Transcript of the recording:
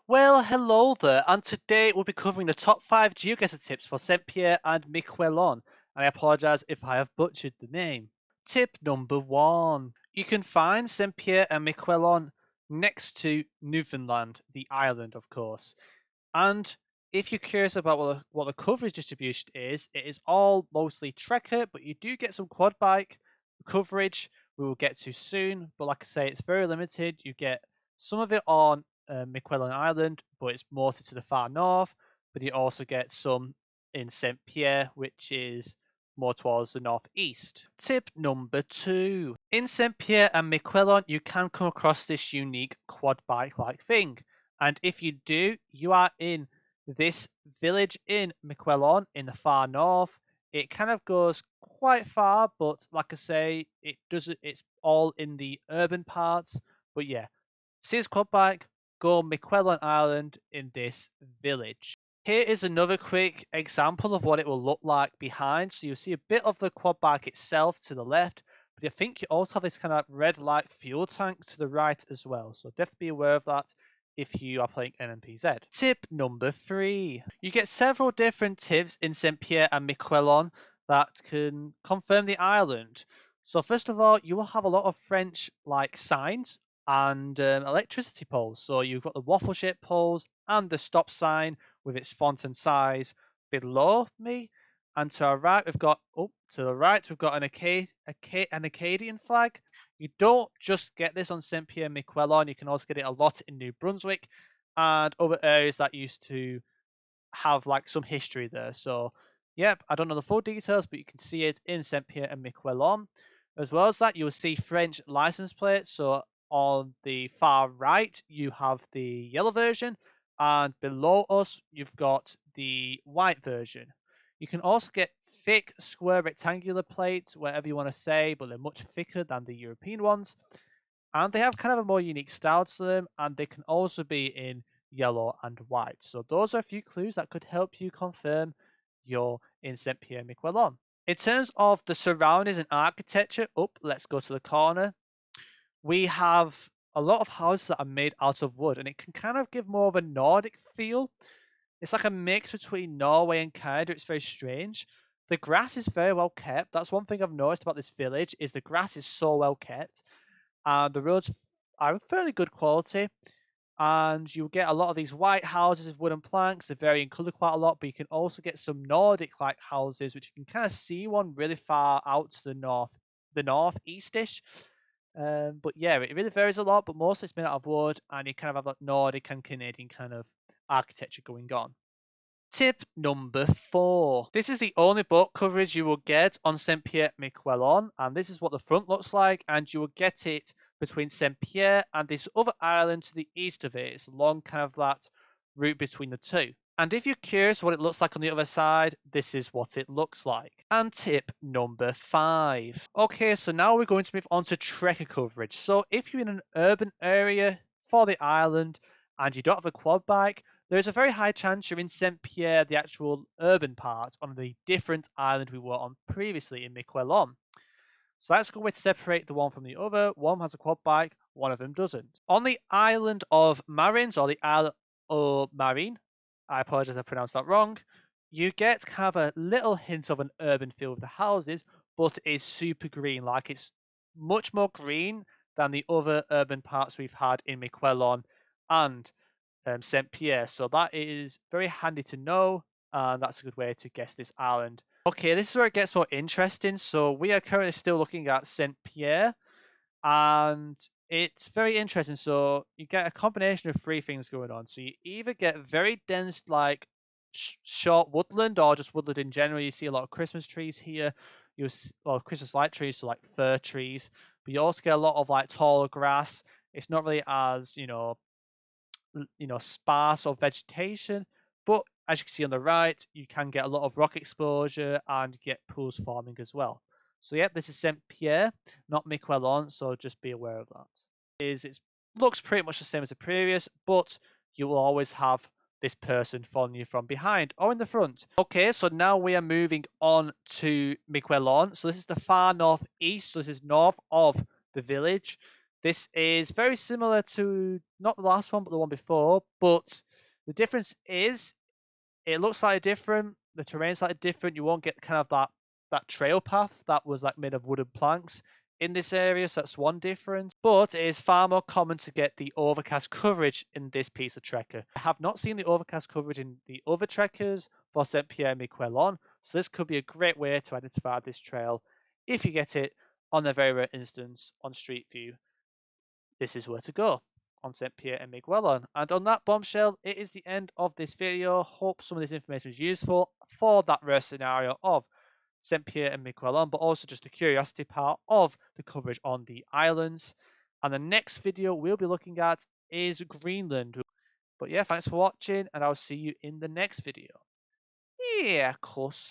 Well, hello there, and today we'll be covering the top 5 GeoGuessr tips for Saint Pierre and Miquelon, and I apologise if I have butchered the name. Tip number 1. You can find Saint Pierre and Miquelon next to Newfoundland, the island, of course. And if you're curious about what the coverage distribution is, it is all mostly trekker, but you do get some quad bike coverage we will get to soon. But like I say, it's very limited. You get some of it on Miquelon Island, but it's mostly to the far north. But you also get some in Saint Pierre, which is more towards the northeast. Tip number 2. In Saint Pierre and Miquelon, you can come across this unique quad bike-like thing. And if you do, you are in this village in Miquelon in the far north. It kind of goes quite far, but like I say, it's all in the urban parts. But yeah, see this quad bike, go Miquelon Island in this village. Here is another quick example of what it will look like behind. So you'll see a bit of the quad bike itself to the left, but I think you also have this kind of red light fuel tank to the right as well. So definitely be aware of that if you are playing NMPZ. Tip number 3. You get several different tips in Saint Pierre and Miquelon that can confirm the island. So first of all, you will have a lot of French-like signs and electricity poles. So you've got the waffle-shaped poles and the stop sign with its font and size below me. And to our right, we've got an Acadian flag. You don't just get this on Saint Pierre Miquelon, you can also get it a lot in New Brunswick and other areas that used to have like some history there. So, yep, I don't know the full details, but you can see it in Saint Pierre and Miquelon. As well as that, you'll see French license plates. So, on the far right, you have the yellow version, and below us, you've got the white version. You can also get thick, square, rectangular plates, whatever you want to say, but they're much thicker than the European ones. And they have kind of a more unique style to them, and they can also be in yellow and white. So those are a few clues that could help you confirm you're in Saint Pierre Miquelon. In terms of the surroundings and architecture, let's go to the corner. We have a lot of houses that are made out of wood, and it can kind of give more of a Nordic feel. It's like a mix between Norway and Canada. It's very strange. The grass is very well kept. That's one thing I've noticed about this village is the grass is so well kept. And the roads are fairly good quality. And you get a lot of these white houses with wooden planks. They vary in colour quite a lot, but you can also get some Nordic-like houses, which you can kind of see one really far out to the northeast-ish. But yeah, it really varies a lot, but mostly it's made out of wood, and you kind of have that Nordic and Canadian kind of architecture going on. Tip number 4. This is the only boat coverage you will get on Saint Pierre Miquelon, and this is what the front looks like, and you will get it between Saint Pierre and this other island to the east of it. It's along kind of that route between the two. And if you're curious what it looks like on the other side, this is what it looks like. And tip number 5. Okay, so now we're going to move on to trekker coverage. So if you're in an urban area for the island and you don't have a quad bike, there is a very high chance you're in Saint Pierre, the actual urban part, on the different island we were on previously in Miquelon. So that's a good way to separate the one from the other. One has a quad bike, one of them doesn't. On the island of Marins, or the Isle of Marine, I apologize if I pronounced that wrong, you get kind of a little hint of an urban feel with the houses, but it is super green. Like, it's much more green than the other urban parts we've had in Miquelon and Saint Pierre. So that is very handy to know, and that's a good way to guess this island. Okay, this is where it gets more interesting. So we are currently still looking at Saint Pierre, and it's very interesting. So you get a combination of three things going on. So you either get very dense, like short woodland, or just woodland in general. You see a lot of Christmas trees here. You see a lot of Christmas light trees, so like fir trees. But you also get a lot of like taller grass. It's not really as sparse of vegetation, but as you can see on the right, you can get a lot of rock exposure and get pools forming as well. So yeah, this is Saint Pierre, not Miquelon, so just be aware of that. It looks pretty much the same as the previous, but you will always have this person following you from behind or in the front. Okay, so now we are moving on to Miquelon. So this is the far northeast, so this is north of the village. This is very similar to not the last one, but the one before. But the difference is it looks slightly different. The terrain's slightly different. You won't get kind of that trail path that was like made of wooden planks in this area, so that's one difference. But it is far more common to get the overcast coverage in this piece of trekker. I have not seen the overcast coverage in the other trekkers for St. Pierre Miquelon, so this could be a great way to identify this trail if you get it on the very rare instance on Street View. This is where to go on St. Pierre and Miquelon. And on that bombshell, it is the end of this video. Hope some of this information is useful for that rare scenario of St. Pierre and Miquelon, but also just the curiosity part of the coverage on the islands. And the next video we'll be looking at is Greenland. But yeah, thanks for watching, and I'll see you in the next video. Yeah, of course.